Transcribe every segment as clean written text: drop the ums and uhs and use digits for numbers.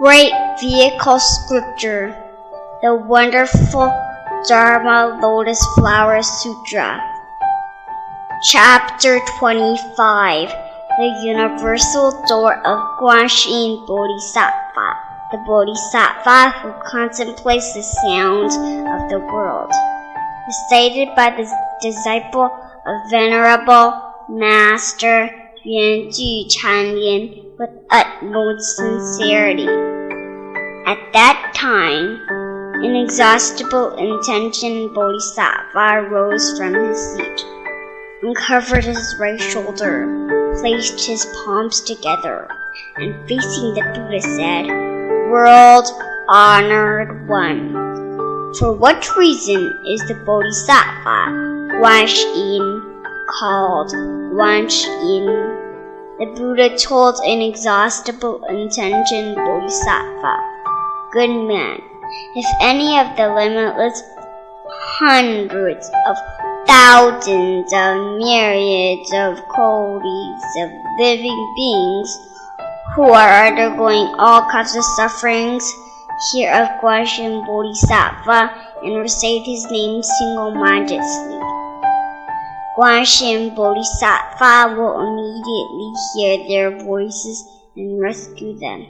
Great vehicle scripture, the wonderful Dharma Lotus Flower Sutra. Chapter 25, the Universal Door of观世音 Bodhisattva, the Bodhisattva who contemplates the sounds of the world. Recited by the disciple of Venerable Master缘聚禅莲with utmost sincerity. At that time, inexhaustible intention Bodhisattva rose from his seat, uncovered his right shoulder, placed his palms together, and facing the Buddha said, "World-honored one, for what reason is the Bodhisattva Guanyin called Guanyin?" The Buddha told inexhaustible intention Bodhisattva, "Good man, if any of the limitless hundreds of thousands of myriads of coties of living beings who are undergoing all kinds of sufferings hear of Guanyin Bodhisattva and recite his name single-mindedly, Guanyin Bodhisattva will immediately hear their voices and rescue them.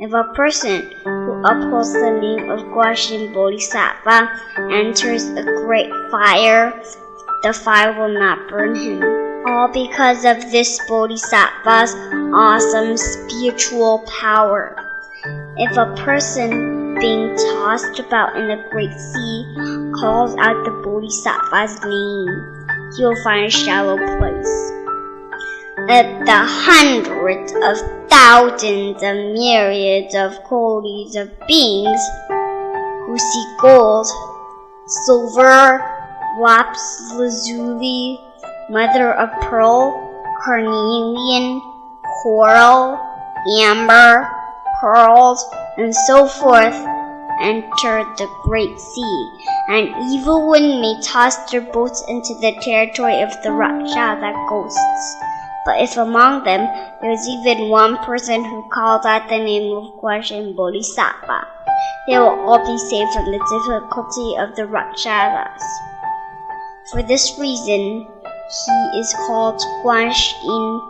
If a person who upholds the name of Guanyin Bodhisattva enters a great fire, the fire will not burn him, all because of this Bodhisattva's awesome spiritual power. If a person being tossed about in the great sea calls out the Bodhisattva's name, he will find a shallow place. If the hundreds of thousands of myriads of coties of beings who see gold, silver, lapis lazuli, mother of pearl, carnelian, coral, amber, pearls, and so forth, enter the great sea, an evil wind may toss their boats into the territory of the Rakshasa ghosts. But if among them there is even one person who calls out the name of Guanyin Bodhisattva, they will all be saved from the difficulty of the Rakshasas. For this reason, he is called Guanyin.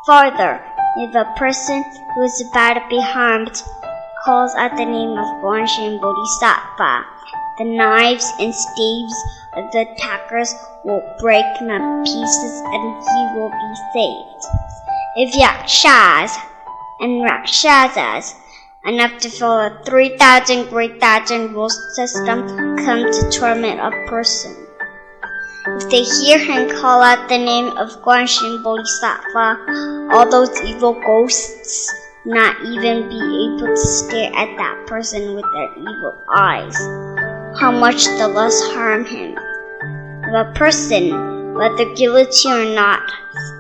Further, if a person who is about to be harmed calls out the name of Guanyin Bodhisattva, the knives and staves of the attackers will break him to pieces and he will be saved. If Yakshas and Rakshasas, enough to fill a 3,000 great thousand rule system, come to torment a person, if they hear him call out the name of Guanyin Bodhisattva, all those evil ghosts not even be able to stare at that person with their evil eyes. How much the less harm him. If a person, whether guilty or not,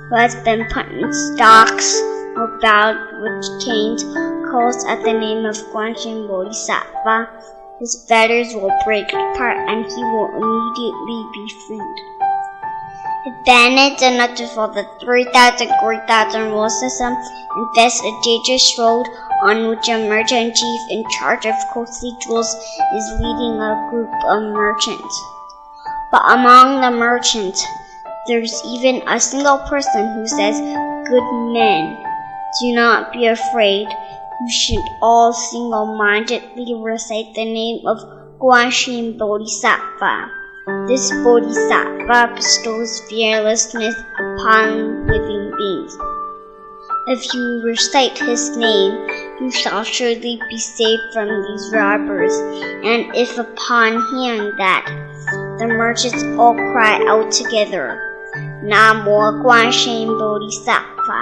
who has been put in stocks or bound with chains, calls at the name of Guanyin Bodhisattva, his fetters will break apart and he will immediately be freed. If bandits enough to fill the 3,000 great thousand rule system infest a dangerous road on which a merchant chief in charge of costly jewels is leading a group of merchants. But among the merchants, there's even a single person who says, "Good men, do not be afraid. You should all single-mindedly recite the name of Guanyin Bodhisattva. This Bodhisattva bestows fearlessness upon living beings. If you recite his name, you shall surely be saved from these robbers." And if upon hearing that, the merchants all cry out together, "Namo Guanyin Bodhisattva,"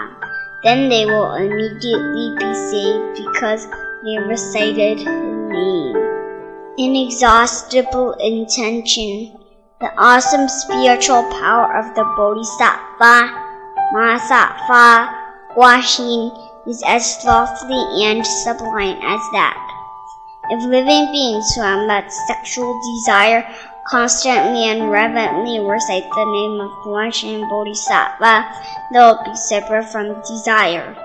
then they will immediately be saved because they recited his name. Inexhaustible intention, the awesome spiritual power of the Bodhisattva, Mahasattva, Guanyin, is as lofty and sublime as that. If living beings who have that sexual desire constantly and reverently recite the name of Guanyin Bodhisattva, they will be separate from desire.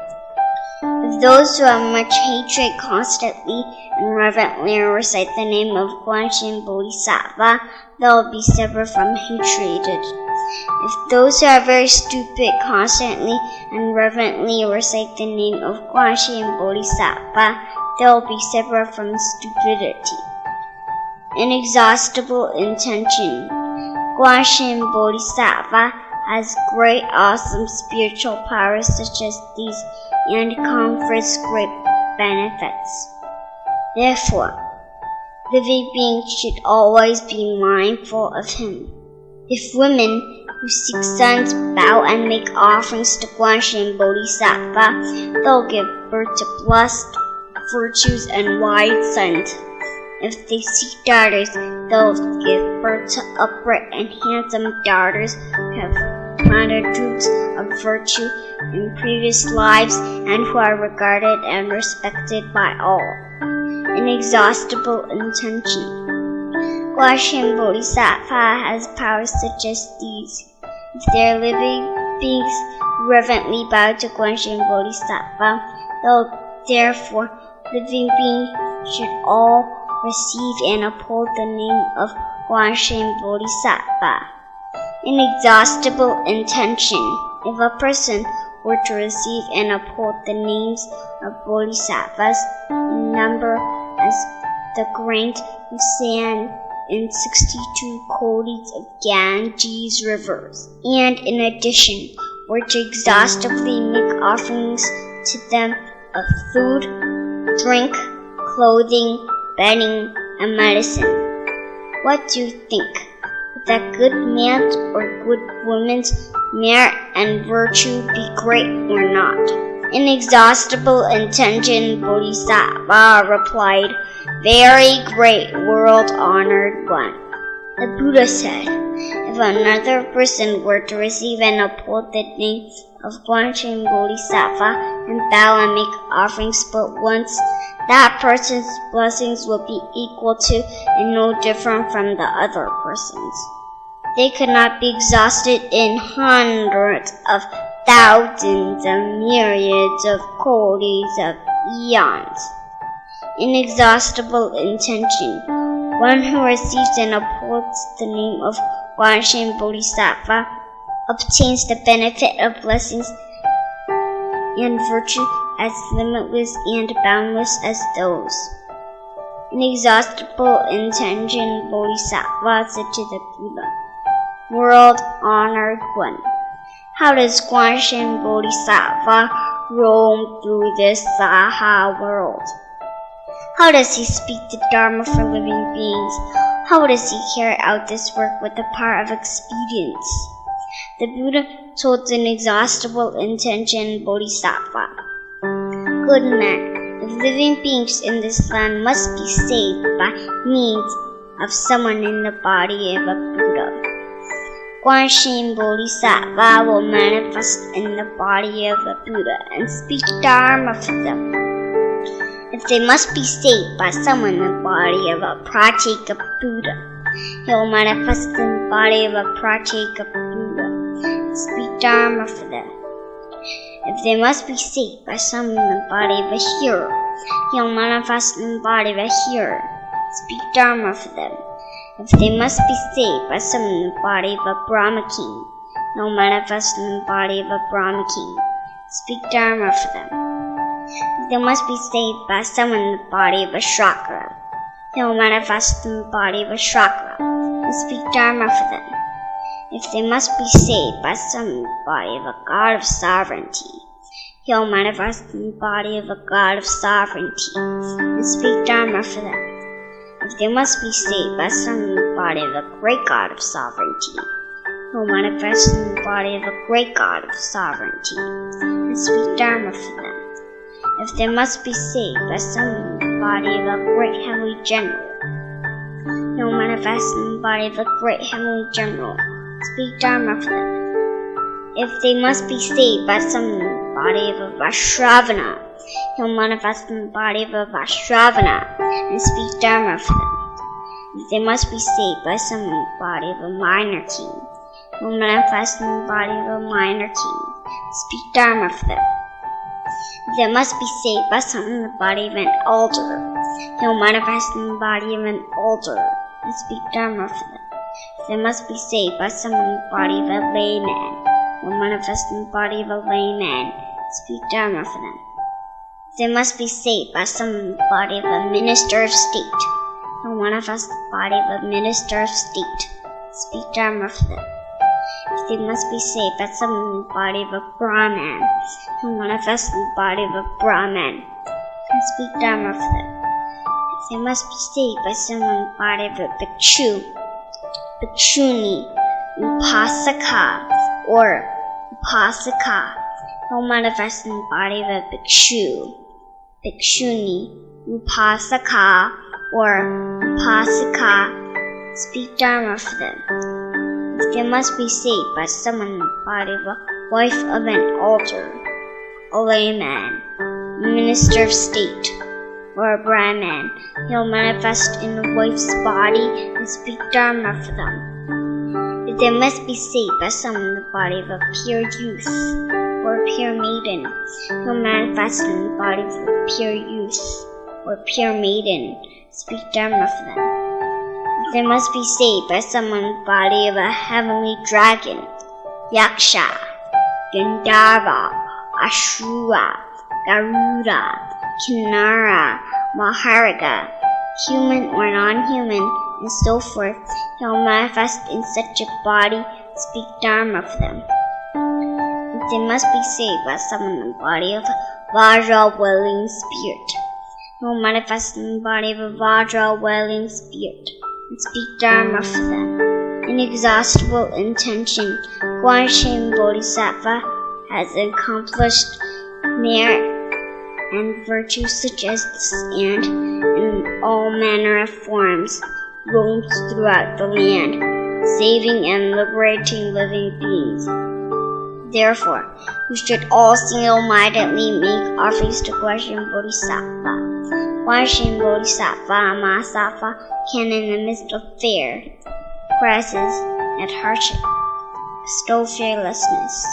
If those who have much hatred constantly and reverently recite the name of观世音 Bodhisattva, they will be separate from hatred. If those who are very stupid constantly and reverently recite the name of观世音 Bodhisattva, they will be separate from stupidity. Inexhaustible intention.观世音 Bodhisattva has great, awesome spiritual powers such as these and confers great benefits. Therefore, living beings should always be mindful of him. If women who seek sons bow and make offerings to观世音 Bodhisattva, they'll give birth to blessed virtues and wise sons. If they seek daughters, they'll give birth to upright and handsome daughters who have planted roots of virtue in previous lives and who are regarded and respected by all. Inexhaustible intention.观世音 Bodhisattva has powers such as these. If their living beings reverently bow to观世音 Bodhisattva, therefore living beings should all receive and uphold the name of观世音 Bodhisattva. Inexhaustible intention. If a person were to receive and uphold the names of Bodhisattvas in number as the grain of sand in 62 kodis of Ganges rivers, and in addition were to exhaustively make offerings to them of food, drink, clothing, bedding, and medicine, what do you think? Would that good man's or good woman's merit and virtue be great or not? Inexhaustible intention Bodhisattva replied, Very great, world-honored one. The Buddha said, if another person were to receive and uphold the name of观世音 Bodhisattva and bow and make offerings but once, that person's blessings will be equal to and no different from the other person's. They could not be exhausted in hundreds of thousands and myriads of kodis of eons. Inexhaustible intention. One who receives and upholds the name of观世音 Bodhisattva obtains the benefit of blessings and virtue as limitless and boundless as those. Inexhaustible intention Bodhisattva said to the Buddha, World-honored one, how does观世音 Bodhisattva roam through this Saha world? How does he speak the Dharma for living beings? How does he carry out this work with the power of expedience? The Buddha told the inexhaustible intention Bodhisattva, Good man, the living beings in this land must be saved by means of someone in the body of a Buddha.观世音 Bodhisattva will manifest in the body of a Buddha and speak Dharma for them. If they must be saved by someone in the body of a Pratyeka Buddha, he will manifest in the body of a Pratyeka Buddha and speak Dharma for them. If they must be saved by someone in the body of a hero, he will manifest in the body of a hero and speak Dharma for them. If they must be saved by someone in the body of a Brahma king, he will manifest in the body of a Brahma king and speak Dharma for them. If they must be saved by someone in the body of a Shakra, he will manifest in the body of a Shakra and speak Dharma for them. If they must be saved by someone in the body of a God of sovereignty, he will manifest in the body of a God of sovereignty and speak Dharma for them. If they must be saved by someone in the body of a great God of sovereignty, he will manifest in the body of a great God of sovereignty and speak Dharma for them. If they must be saved by someone in the body of a great heavenly general, he will manifest in the body of a great heavenly general, speak Dharma for them. If they must be saved by someone in the body of a Vaisravana, he will manifest in the body of a Vaisravana and speak Dharma for them. If they must be saved by someone in the body of a minor king, he will manifest in the body of a minor king and speak Dharma for them. They must be saved by summoning the body of an elder. He will manifest in the body of an elder and speak Dharma for them. They must be saved by summoning the body of a layman. He will manifest in the body of a layman and speak Dharma for them. They must be saved by summoning the body of a minister of state. He will manifest the body of a minister of state and speak Dharma for them. They must be saved by summoning the body of a Brahman, who manifests in the body of a Brahman, and speak Dharma for them. They must be saved by summoning the body of a Bhikshu, Bhikshuni, Upasaka, or Upasaka, who manifests in the body of a Bhikshu, Bhikshuni, Upasaka, or Upasaka, speak Dharma for them. They must be saved by summoning the body of a wife of an elder, a layman, a minister of state, or a Brahman. He will manifest in the wife's body and speak Dharma for them. They must be saved by summoning the body of a pure youth, or a pure maiden. He will manifest in the body of a pure youth, or pure maiden, speak Dharma for them. They must be saved by summoning the body of a heavenly dragon, Yaksha, Gandharva, Ashura, Garuda, Kinnara, Maharaga, human or non-human, and so forth. He will manifest in such a body and speak Dharma for them. They must be saved by summoning the body of a Vajra-willing spirit. He will manifest in the body of a Vajra-willing spirit and speak Dharma for them. Inexhaustible intention,观世音 Bodhisattva has accomplished merit and virtues such as this, and in all manner of forms roams throughout the land, saving and liberating living beings. Therefore, we should all single-mindedly make offerings to观世音 Bodhisattva.观世音 Bodhisattva Mahasattva can, in the midst of fear, crisis, and hardship, bestow fearlessness.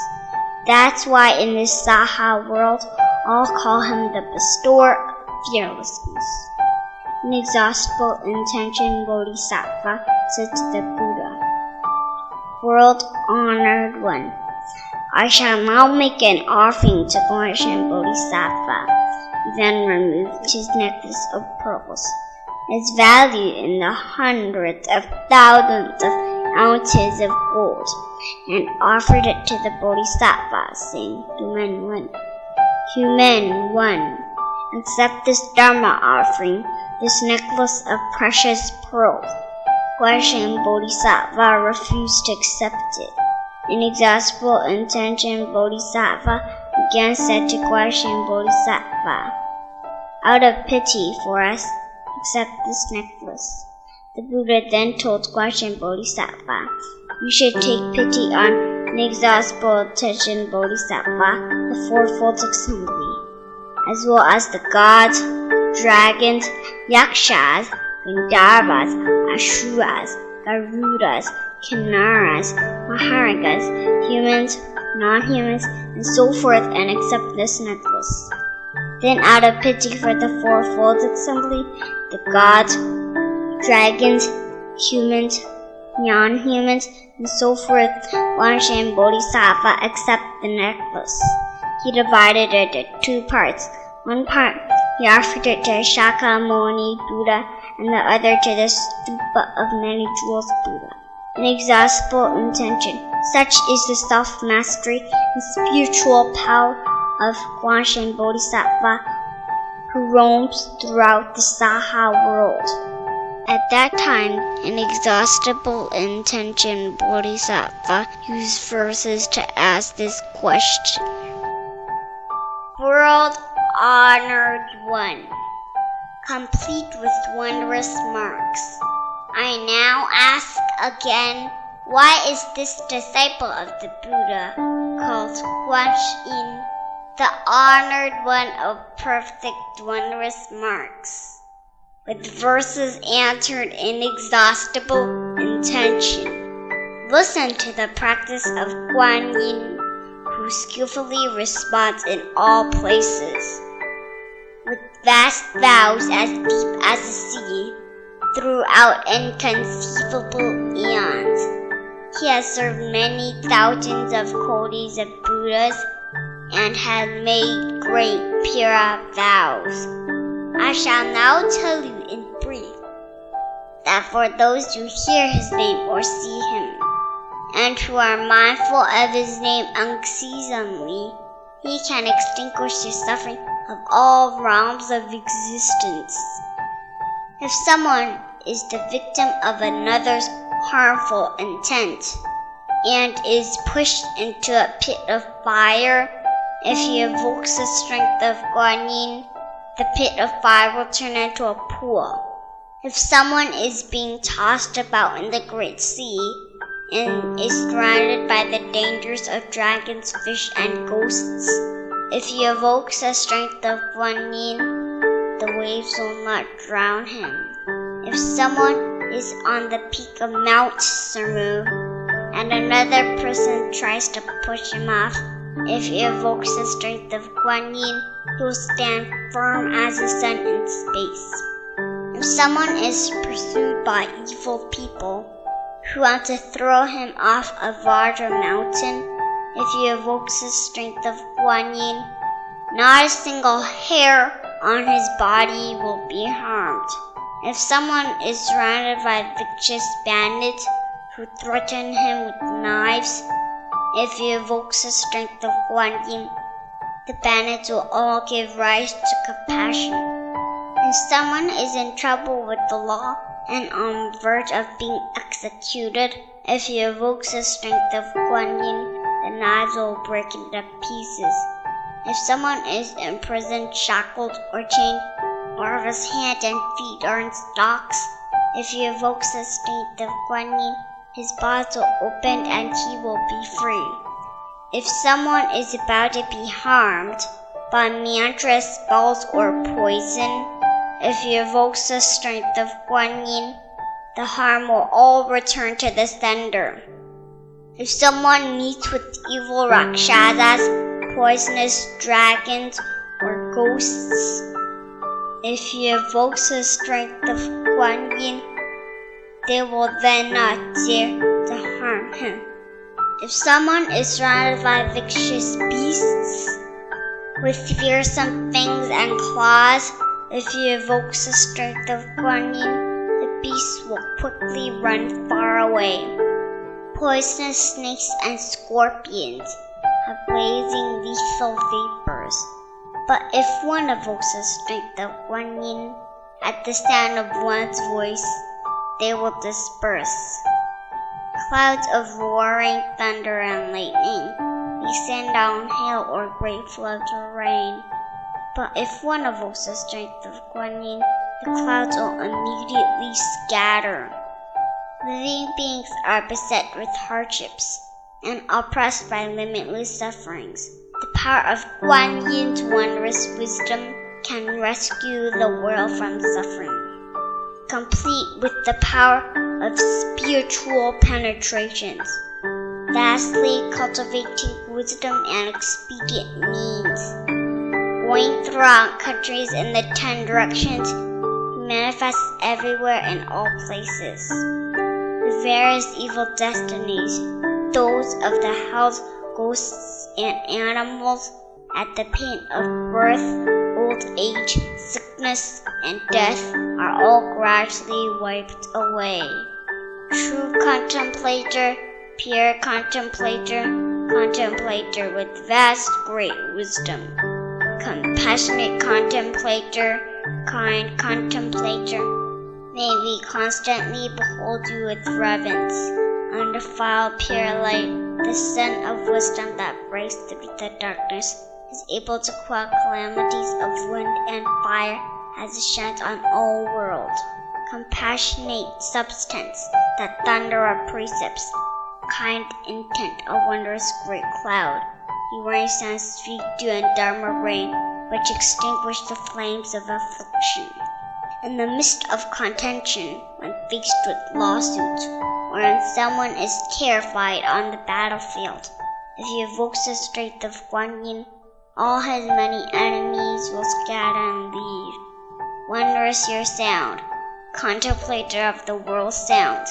That's why in this Saha world, all call him the bestower of fearlessness. Inexhaustible intention Bodhisattva said to the Buddha, World-honored one, I shall now make an offering to观世音 Bodhisattva. He then removed his necklace of pearls, its value in the hundreds of thousands of ounces of gold, and offered it to the Bodhisattva, saying, Human one, accept this Dharma offering, this necklace of precious pearls.观世音 Bodhisattva refused to accept it. Inexhaustible intention Bodhisattva again said to观世音 Bodhisattva, out of pity for us, accept this necklace. The Buddha then told观世音 Bodhisattva, you should take pity on inexhaustible intention Bodhisattva, the fourfold assembly, as well as the gods, dragons, yakshas, Gandharvas, Asuras, Garudas, Kinnaras, Maharagas, humans, non-humans, and so forth, and accept this necklace. Then, out of pity for the fourfold assembly, the gods, dragons, humans, non-humans, and so forth,观世音 Bodhisattva accept the necklace. He divided it into two parts. One part, he offered it to Shakyamuni Buddha, and the other to the stupa of many jewels Buddha. Inexhaustible intention. Such is the self-mastery and spiritual power of观世音 Bodhisattva, who roams throughout the Saha world. At that time, inexhaustible intention Bodhisattva used verses to ask this question. World-honored one, complete with wondrous marks. I now ask again, why is this disciple of the Buddha called Guanyin, the honored one of perfect wondrous marks? With verses answered inexhaustible intention. Listen to the practice of Guanyin, who who skillfully responds in all places. With vast vows as deep as the sea, throughout inconceivable eons, he has served many thousands of kotis of Buddhas and has made great pure vows. I shall now tell you in brief that for those who hear his name or see him, and who are mindful of his name unceasingly, he can extinguish the suffering of all realms of existence. If someone is the victim of another's harmful intent and is pushed into a pit of fire, if he evokes the strength of Guanyin, the pit of fire will turn into a pool. If someone is being tossed about in the great sea and is surrounded by the dangers of dragons, fish, and ghosts, if he evokes the strength of Guanyin, the waves will not drown him. If someone is on the peak of Mount Samu and another person tries to push him off, if he evokes the strength of Guanyin, he will stand firm as the sun in space. If someone is pursued by evil people who want to throw him off a larger mountain, if he evokes the strength of Guanyin, not a single hair on his body will be harmed. If someone is surrounded by vicious bandits who threaten him with knives, if he evokes the strength of Guanyin, the bandits will all give rise to compassion. If someone is in trouble with the law and on the verge of being executed, if he evokes the strength of Guanyin, the knives will break into pieces. If someone is in prison, shackled or chained, or if his hands and feet are in stocks, if he evokes the strength of Guanyin, his bonds will open and he will be free. If someone is about to be harmed by mantra, spells, or poison, if he evokes the strength of Guanyin, the harm will all return to the sender. If someone meets with evil rakshasas, poisonous dragons, or ghosts, if he evokes the strength of Guanyin, they will then not dare to harm him. If someone is surrounded by vicious beasts with fearsome fangs and claws, if he evokes the strength of Guanyin, the beasts will quickly run far away. Poisonous snakes and scorpions have blazing lethal vapors, but if one evokes the strength of Guanyin, at the sound of one's voice, they will disperse. Clouds of roaring thunder and lightning may send down hail or great floods of rain. But if one evokes the strength of Guanyin, the clouds will immediately scatter. Living beings are beset with hardships and oppressed by limitless sufferings. The power of Guanyin's wondrous wisdom can rescue the world from suffering, complete with the power of spiritual penetrations, vastly cultivating wisdom and expedient means. Going throughout countries in the 10 directions, he manifests everywhere in all places. The various evil destinies, those of the hells, ghosts, and animals, at the pain of birth, old age, sickness, and death, are all gradually wiped away. True contemplator, pure contemplator, contemplator with vast great wisdom, compassionate contemplator, kind contemplator, may we constantly behold you with reverence, undefiled pure light, the sun of wisdom that breaks through the darkness, is able to quell calamities of wind and fire as it shines on all worlds. Compassionate substance that thunder our precepts, kind intent a wondrous great cloud. He rains down sweet dew and dharma rain, which extinguish the flames of affliction. In the midst of contention, when faced with lawsuits, or when someone is terrified on the battlefield, If he evokes the strength of Guan Yin, all his many enemies will scatter and leave. Wondrous your sound, contemplator of the world's sound,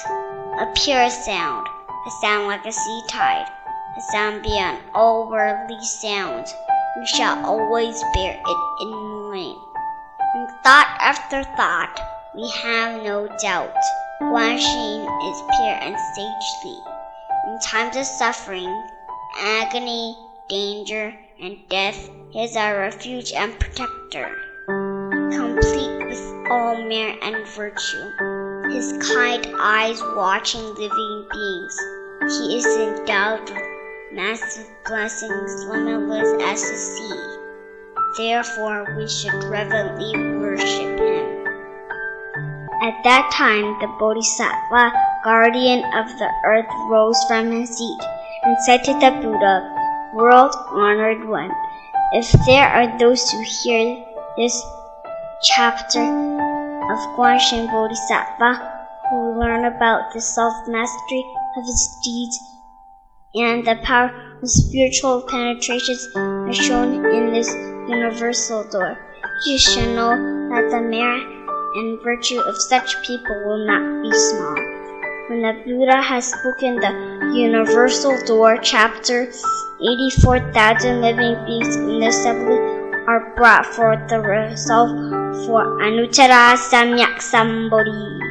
a pure sound, a sound like a sea tide, a sound beyond all worldly sounds. We shall always bear it in mind. In thought after thought, we have no doubt, Guan Yin is pure and sagely. In times of suffering, agony, danger, and death, he is our refuge and protector. Complete with all merit and virtue, his kind eyes watching living beings, he is endowed with massive blessings limitless as the sea. Therefore, we should reverently worship him. At that time, the Bodhisattva, guardian of the earth, rose from his seat and said to the Buddha, World-honored one, if there are those who hear this chapter of Guan Bodhisattva, who learn about the self-mastery of his deeds and the power of spiritual penetrations as shown in this universal door, you shall know that the merit and virtue of such people will not be small. When the Buddha has spoken the universal door chapter, 84,000 living beings in the assembly are brought forth the resolve for Anuttara Samyak Sambodhi.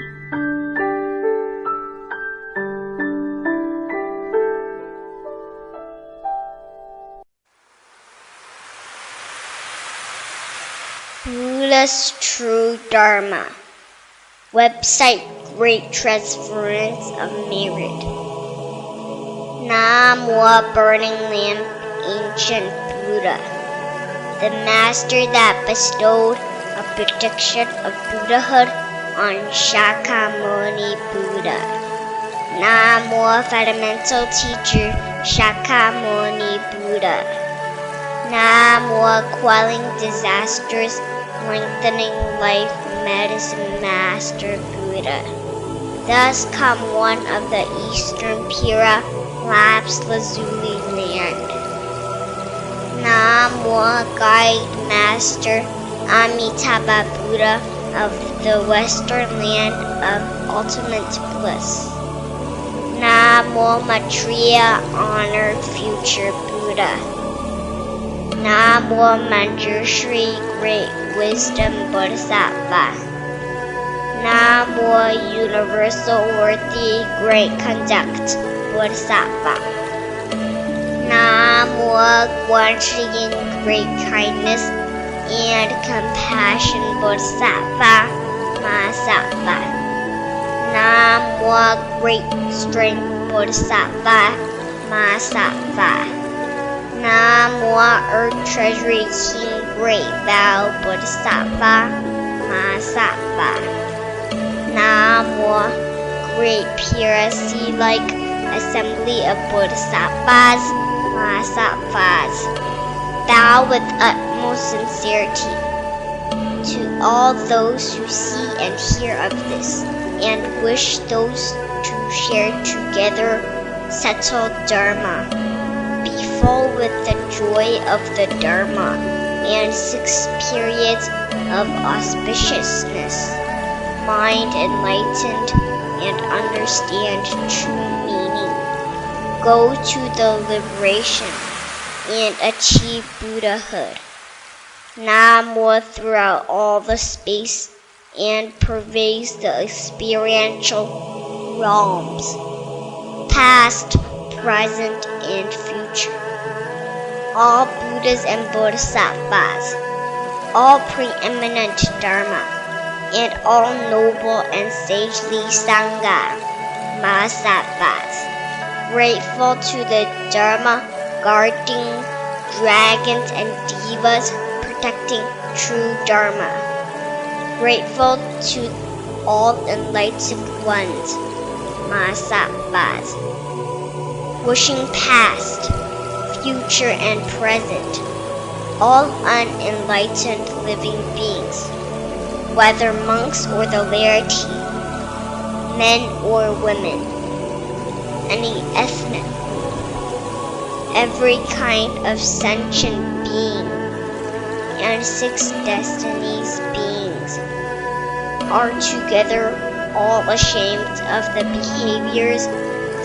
Buddha's True Dharma. Website Great Transference of Merit. Namwa Burning Lamp Ancient Buddha, the master that bestowed a prediction of Buddhahood on Shakyamuni Buddha. Namwa Fundamental Teacher Shakyamuni Buddha. Namwa Quelling Disasters, Lengthening Life Medicine Master Buddha. Thus come one of the Eastern Pura Lapse Lazuli land. Namwa Guide Master Amitabha Buddha of the Western land of ultimate bliss. Namo Maitreya Honored Future Buddha. Namo Manjushri Great Wisdom Bodhisattva. Namo Universal Worthy Great Conduct Bodhisattva. Namo Guan Yin Great Kindness and Compassion Bodhisattva Mahasattva. Namo Great Strength Bodhisattva Mahasattva. Namo Earth Treasury King Great Vow Bodhisattva Mahasattva. Namo Great Pure Sea-like Assembly of Bodhisattvas Mahasattvas. Bow with utmost sincerity to all those who see and hear of this, and wish those to share together settled Dharma. Be full with the joy of the Dharma and 6 periods of auspiciousness, mind enlightened and understand true meaning. Go to the liberation and achieve Buddhahood. Namo throughout all the space and pervades the experiential realms, past, present, and future. All Buddhas and Bodhisattvas, all preeminent Dharma, and all noble and sagely Sangha, Mahasattvas, grateful to the Dharma, guarding dragons and devas, protecting true Dharma. Grateful to all enlightened ones, Mahasattvas. Wishing past, future, and present, all unenlightened living beings, whether monks or the laity, men or women, any ethnic, every kind of sentient being, and 6 destinies beings are together all ashamed of the behaviors,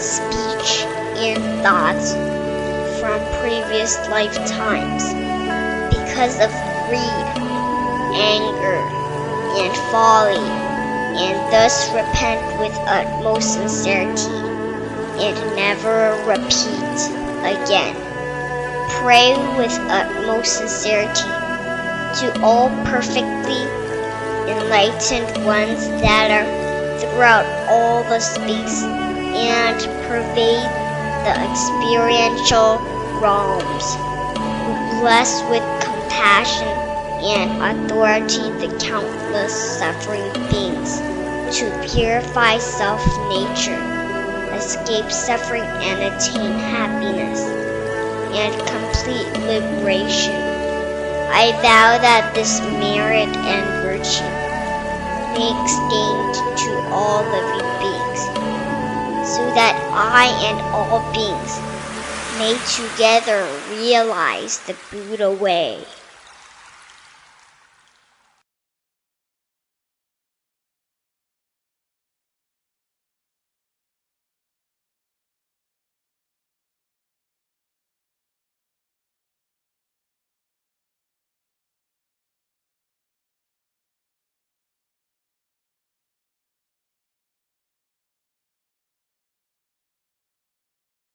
speech, and thoughts from previous lifetimes because of greed, anger, and folly, and thus repent with utmost sincerity and never repeat again. Pray with utmost sincerity to all perfectly enlightened ones that are throughout all the space and pervade the experiential realms, who bless with compassion and authority the countless suffering beings to purify self-nature, escape suffering and attain happiness and complete liberation. I vow that this merit and virtue may extend to all living beings, so that I and all beings may together realize the Buddha way.